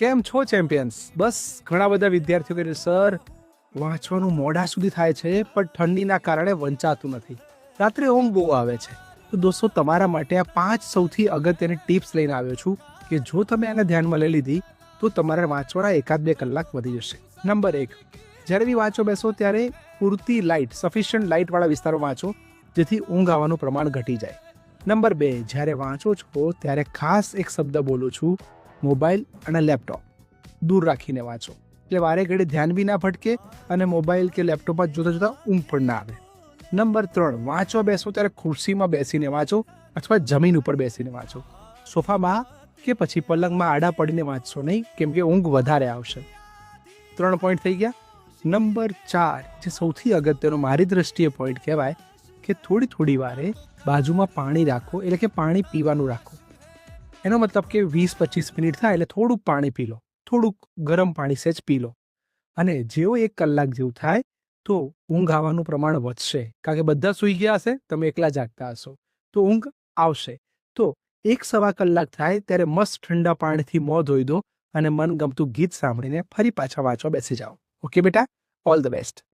કેમ છો ચેમ્પિયન્સ? બસ ઘણા બધા વિદ્યાર્થીઓ કહે છે, સર વાંચવાનું મોડા સુધી થાય છે પણ ઠંડીના કારણે વંચાતું નથી, રાત્રે ઊંઘ બહુ આવે છે. તો દોસ્તો, તમારા માટે આ 5 સૌથી અગત્યની ટિપ્સ લઈને આવ્યો છું કે જો તમે આને ધ્યાનમાં લઈ લીધી તો તમારે વાંચવાના 1-2 કલાક વધી જશે. નંબર 1, જ્યારે બી વાંચો બેસો ત્યારે પૂરતી લાઇટ, સફિશિયન્ટ લાઇટવાળા વિસ્તારો વાંચો, જેથી ઊંઘ આવવાનું પ્રમાણ ઘટી જાય. નંબર 2, જ્યારે વાંચો છો ત્યારે ખાસ એક શબ્દ બોલું છું, મોબાઈલ અને લેપટોપ દૂર રાખીને વાંચો, એટલે વારે ઘડી ધ્યાન બી ના ભટકે અને મોબાઈલ કે લેપટોપમાં જોતા જોતા ઊંઘ પણ ના આવે. નંબર 3, વાંચવા બેસો ત્યારે ખુરશીમાં બેસીને વાંચો અથવા જમીન ઉપર બેસીને વાંચો. સોફામાં કે પછી પલંગમાં આડા પડીને વાંચશો નહીં, કેમ કે ઊંઘ વધારે આવશે. 3 પોઈન્ટ થઈ ગયા. નંબર 4, જે સૌથી અગત્યનો મારી દ્રષ્ટિએ પોઈન્ટ કહેવાય, કે થોડી વારે બાજુમાં પાણી રાખો, એટલે કે પાણી પીવાનું રાખો. એનો મતલબ કે 20-25 મિનિટ થાય એટલે થોડુંક પાણી પી લો, થોડુંક ગરમ પાણી સહેજ પી લો, અને જેવો 1 કલાક જેવું થાય તો ઊંઘ આવવાનું પ્રમાણ વધશે, કારણ કે બધા સૂઈ ગયા હશે, તમે એકલા જાગતા હશો, તો ઊંઘ આવશે. તો 1-1.25 કલાક થાય ત્યારે મસ્ત ઠંડા પાણીથી મોં ધોઈ દો અને મનગમતું ગીત સાંભળીને ફરી પાછા વાંચવા બેસી જાઓ. ઓકે બેટા, ઓલ ધ બેસ્ટ.